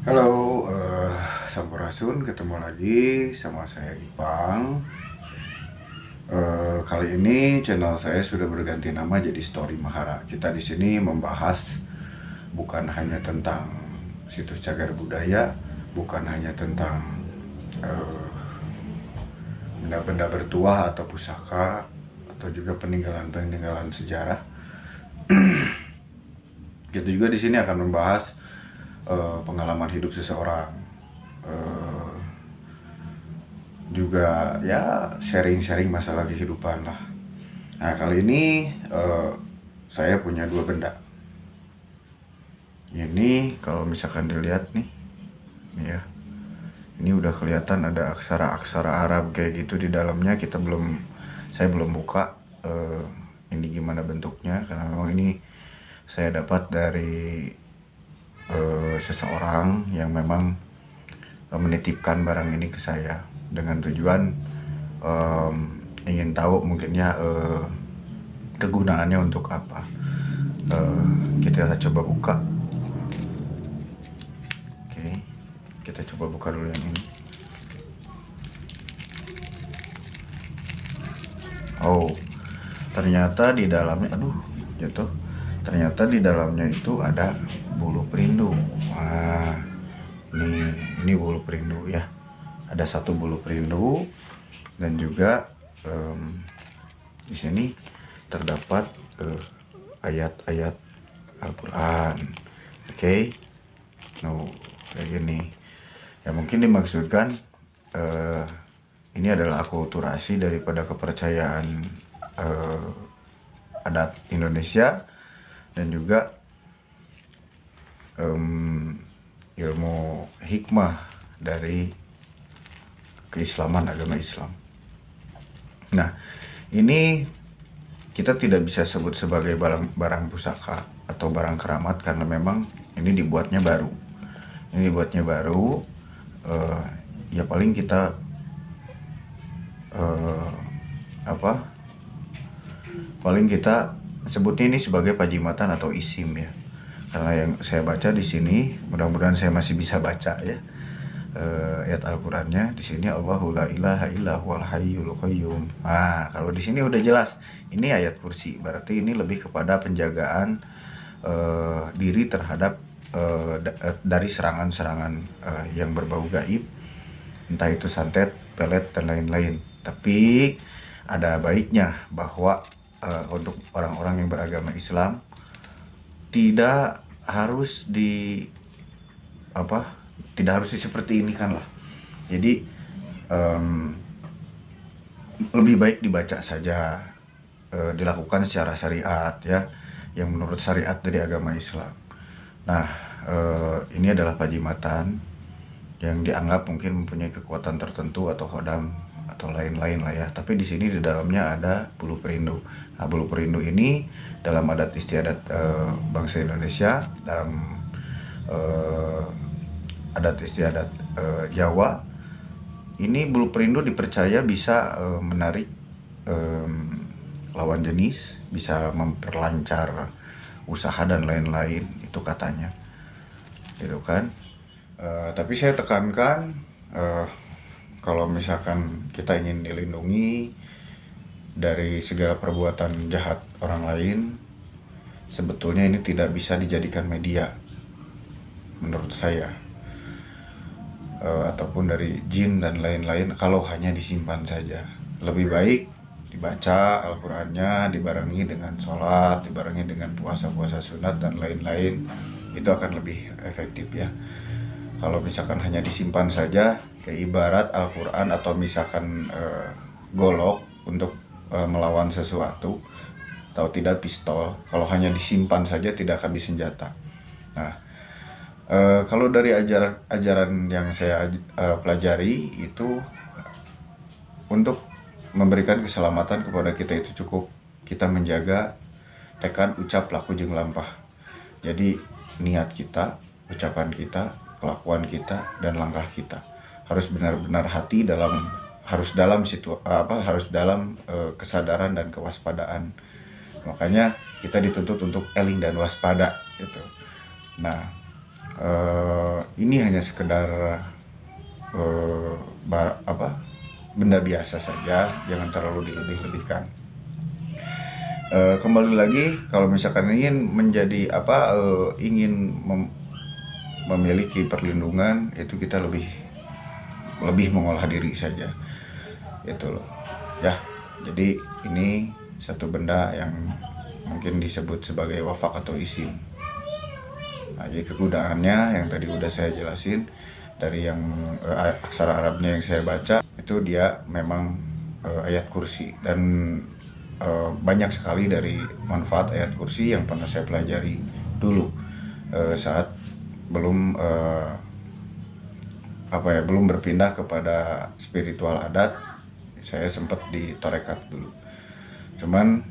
Halo, Sampurasun, ketemu lagi sama saya Ipang. Kali ini channel saya sudah berganti nama jadi Story Mahara. Kita di sini membahas bukan hanya tentang situs cagar budaya, bukan hanya tentang eh, benda-benda bertuah atau pusaka, atau juga peninggalan-peninggalan sejarah. Kita juga di sini akan membahas pengalaman hidup seseorang, eh, juga ya sharing-sharing masalah kehidupan lah. Nah, kali ini saya punya dua benda. Ini kalau misalkan dilihat nih ya, ini udah kelihatan ada aksara-aksara Arab kayak gitu di dalamnya. Saya belum buka ini gimana bentuknya, karena memang ini saya dapat dari seseorang yang memang menitipkan barang ini ke saya dengan tujuan ingin tahu mungkinnya kegunaannya untuk apa. Kita coba buka. Oke, kita coba buka dulu yang ini. Oh, ternyata di dalamnya, jatuh. Ternyata di dalamnya itu ada bulu perindu. Wah, ini bulu perindu ya. Ada satu bulu perindu, dan juga di sini terdapat ayat-ayat Al-Quran. Oke. Kayak gini. Ya mungkin dimaksudkan ini adalah akulturasi daripada kepercayaan adat Indonesia, dan juga ilmu hikmah dari keislaman, agama Islam. Nah, ini kita tidak bisa sebut sebagai barang pusaka atau barang keramat karena memang ini dibuatnya baru. Ya paling kita paling kita sebutnya ini sebagai pajimatan atau isim ya. Karena yang saya baca di sini, mudah-mudahan saya masih bisa baca ya. Ayat Al-Qur'annya di sini, Allahu la ilaha illa huwal hayyul qayyum. Nah, kalau di sini udah jelas ini ayat kursi. Berarti ini lebih kepada penjagaan diri terhadap dari serangan-serangan yang berbau gaib, entah itu santet, pelet, dan lain-lain. Tapi ada baiknya bahwa untuk orang-orang yang beragama Islam tidak harus seperti ini kan lah. Jadi lebih baik dibaca saja, dilakukan secara syariat ya, yang menurut syariat dari agama Islam. Nah, ini adalah pajimatan yang dianggap mungkin mempunyai kekuatan tertentu atau khodam atau lain-lain lah ya. Tapi di sini di dalamnya ada bulu perindu. Nah, bulu perindu ini dalam adat istiadat bangsa Indonesia, dalam adat istiadat Jawa, ini bulu perindu dipercaya bisa menarik lawan jenis, bisa memperlancar usaha dan lain-lain, itu katanya, gitu kan. Tapi saya tekankan, kalau misalkan kita ingin dilindungi dari segala perbuatan jahat orang lain, sebetulnya ini tidak bisa dijadikan media menurut saya, ataupun dari jin dan lain-lain. Kalau hanya disimpan saja, lebih baik dibaca Al-Qur'annya dibarengi dengan sholat, dibarengi dengan puasa-puasa sunat dan lain-lain. Itu akan lebih efektif ya. Kalau misalkan hanya disimpan saja, kayak ibarat Al-Quran atau misalkan golok untuk melawan sesuatu, atau tidak pistol, kalau hanya disimpan saja tidak akan disenjata. Nah, kalau dari ajaran yang saya pelajari itu, untuk memberikan keselamatan kepada kita itu cukup kita menjaga tekad, ucap, laku, jeung lampah. Jadi niat kita, ucapan kita, kelakuan kita, dan langkah kita harus benar-benar harus dalam kesadaran dan kewaspadaan. Makanya kita dituntut untuk eling dan waspada gitu. Nah, ini hanya sekedar benda biasa saja, jangan terlalu dilebih-lebihkan. Kembali lagi, kalau misalkan ingin menjadi memiliki perlindungan, itu kita lebih mengolah diri saja, itu loh ya. Jadi ini satu benda yang mungkin disebut sebagai wafak atau isim. Nah, jadi kegunaannya yang tadi udah saya jelasin, dari yang aksara Arabnya yang saya baca itu dia memang ayat kursi, dan banyak sekali dari manfaat ayat kursi yang pernah saya pelajari dulu saat belum belum berpindah kepada spiritual adat. Saya sempat di tarekat dulu, cuman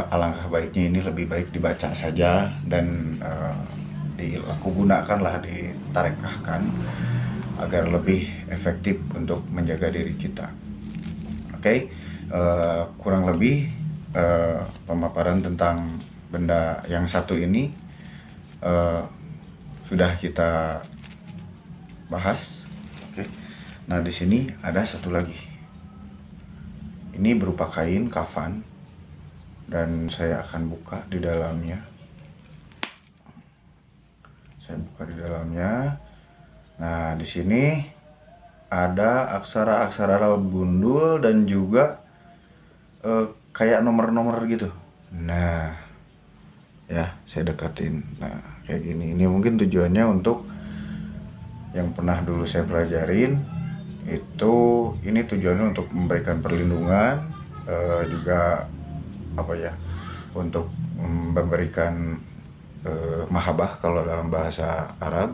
alangkah baiknya ini lebih baik dibaca saja dan gunakanlah, ditarekahkan agar lebih efektif untuk menjaga diri kita. Oke. Kurang lebih pemaparan tentang benda yang satu ini sudah kita bahas. Oke. Nah, di sini ada satu lagi. Ini berupa kain kafan dan saya akan buka di dalamnya. Saya buka di dalamnya. Nah, di sini ada aksara-aksara gundul dan juga kayak nomor-nomor gitu. Nah, ya, saya deketin. Nah, kayak gini. Ini mungkin tujuannya untuk yang pernah dulu saya pelajarin itu, ini tujuannya untuk memberikan perlindungan, juga untuk memberikan mahabbah kalau dalam bahasa Arab.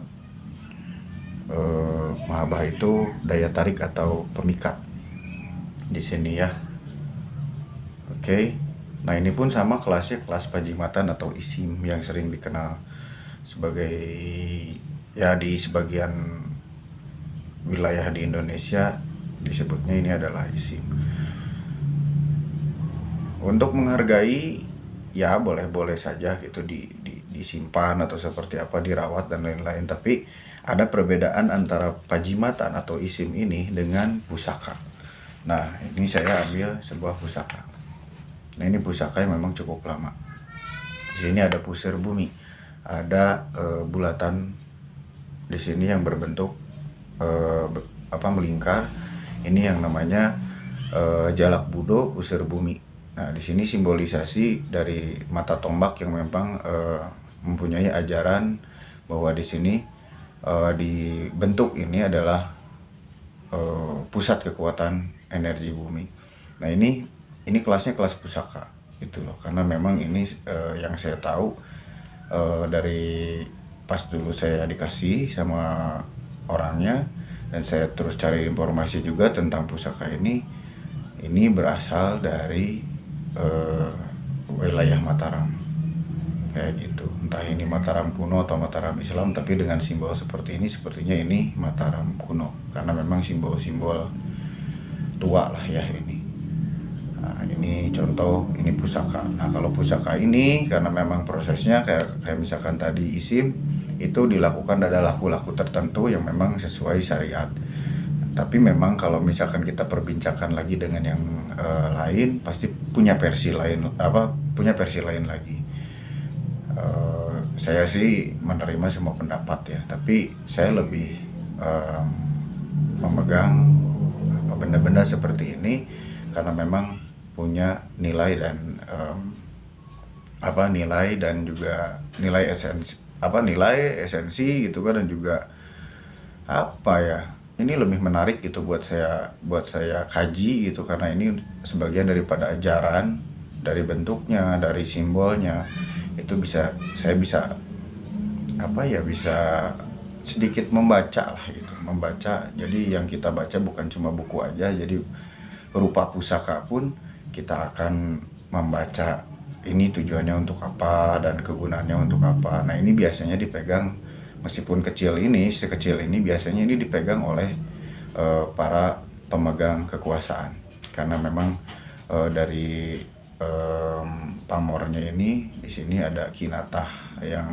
Mahabbah itu daya tarik atau pemikat di sini ya. Oke. Nah, ini pun sama kelasnya, kelas pajimatan atau isim yang sering dikenal sebagai, ya, di sebagian wilayah di Indonesia disebutnya ini adalah isim. Untuk menghargai, ya boleh-boleh saja gitu disimpan atau seperti apa, dirawat dan lain-lain. Tapi ada perbedaan antara pajimatan atau isim ini dengan pusaka. Nah, ini saya ambil sebuah pusaka. Nah, ini pusaka yang memang cukup lama. Di sini ada pusir bumi, ada bulatan di sini yang berbentuk melingkar. Ini yang namanya jalak budo pusir bumi. Nah, di sini simbolisasi dari mata tombak yang memang mempunyai ajaran bahwa di sini dibentuk ini adalah pusat kekuatan energi bumi. Nah, ini kelasnya kelas pusaka itu loh, karena memang ini yang saya tahu dari pas dulu saya dikasih sama orangnya, dan saya terus cari informasi juga tentang pusaka ini berasal dari wilayah Mataram kayak gitu. Entah ini Mataram kuno atau Mataram Islam, tapi dengan simbol seperti ini, sepertinya ini Mataram kuno karena memang simbol-simbol tua lah ya ini. Nah, ini contoh, ini pusaka. Nah, kalau pusaka ini karena memang prosesnya kayak misalkan tadi isim itu dilakukan, ada laku-laku tertentu yang memang sesuai syariat. Tapi memang kalau misalkan kita perbincangkan lagi dengan yang lain, pasti punya versi lain lagi. Saya sih menerima semua pendapat ya, tapi saya lebih memegang benda-benda seperti ini karena memang punya nilai dan nilai esensi gitu kan, dan juga ini lebih menarik gitu buat saya kaji gitu, karena ini sebagian daripada ajaran, dari bentuknya, dari simbolnya itu saya bisa sedikit membaca lah gitu, jadi yang kita baca bukan cuma buku aja, jadi berupa pusaka pun kita akan membaca ini tujuannya untuk apa dan kegunaannya untuk apa. Nah, ini biasanya dipegang, meskipun sekecil ini biasanya ini dipegang oleh para pemegang kekuasaan, karena memang dari pamornya ini di sini ada kinatah yang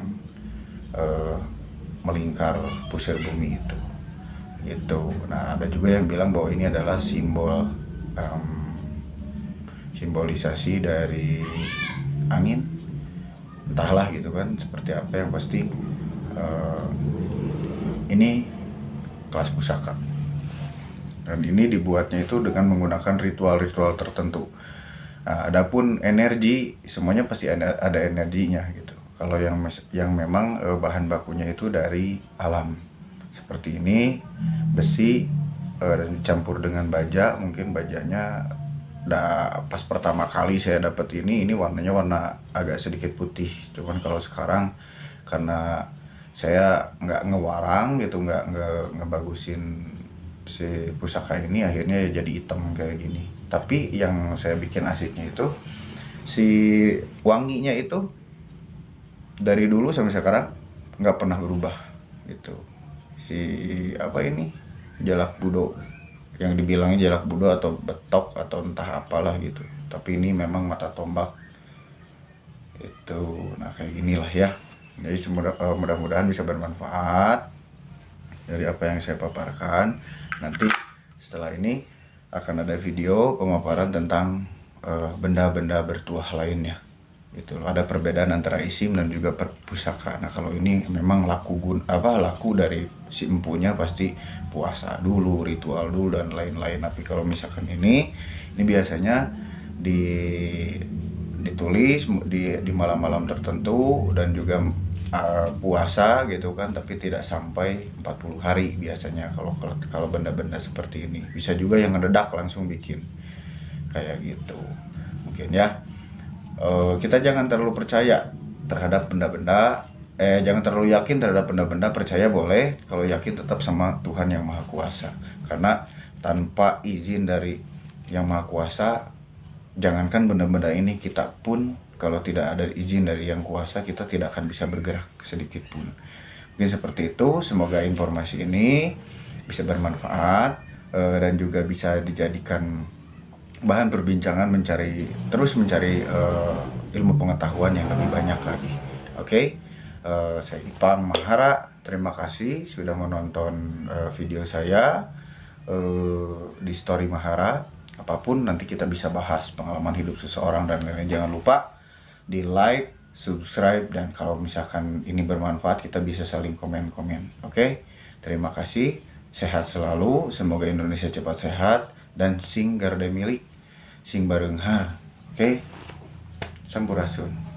melingkar pusir bumi itu gitu. Nah, ada juga yang bilang bahwa ini adalah simbolisasi dari angin, entahlah gitu kan seperti apa, yang pasti ini kelas pusaka, dan ini dibuatnya itu dengan menggunakan ritual-ritual tertentu. Nah, adapun energi, semuanya pasti ada energinya gitu. Kalau yang memang bahan bakunya itu dari alam seperti ini, besi, dan dicampur dengan baja. Mungkin bajanya pas pertama kali saya dapat ini warnanya warna agak sedikit putih. Cuman kalau sekarang karena saya nggak ngewarang gitu, nggak ngebagusin si pusaka ini, akhirnya jadi hitam kayak gini. Tapi yang saya bikin asiknya itu si wanginya itu dari dulu sampai sekarang nggak pernah berubah gitu. Si apa ini, jalak budo, yang dibilangnya jalak budo atau betok atau entah apalah gitu, tapi ini memang mata tombak itu. Nah, kayak ginilah ya. Jadi mudah-mudahan bisa bermanfaat dari apa yang saya paparkan. Nanti setelah ini akan ada video pemaparan tentang benda-benda bertuah lainnya. Itu ada perbedaan antara isim dan juga pusaka. Nah, kalau ini memang laku dari si empunya pasti puasa dulu, ritual dulu dan lain-lain. Tapi kalau misalkan ini biasanya ditulis di malam-malam tertentu dan juga puasa gitu kan, tapi tidak sampai 40 hari biasanya kalau benda-benda seperti ini. Bisa juga yang ngededak langsung bikin kayak gitu mungkin ya. Kita jangan terlalu percaya terhadap benda-benda, jangan terlalu yakin terhadap benda-benda. Percaya boleh, kalau yakin tetap sama Tuhan yang Maha Kuasa, karena tanpa izin dari yang Maha Kuasa, jangankan benda-benda ini, kita pun kalau tidak ada izin dari yang kuasa, kita tidak akan bisa bergerak sedikit pun. Mungkin seperti itu. Semoga informasi ini bisa bermanfaat dan juga bisa dijadikan bahan perbincangan, terus mencari ilmu pengetahuan yang lebih banyak lagi. Oke. Saya Ipang Mahara, terima kasih sudah menonton video saya di Story Mahara. Apapun nanti kita bisa bahas pengalaman hidup seseorang dan lain-lain. Jangan lupa di like, subscribe, dan kalau misalkan ini bermanfaat kita bisa saling komen-komen. Oke? Terima kasih. Sehat selalu. Semoga Indonesia cepat sehat dan sing garda milik sing bareunghar. Oke? Sampurasun.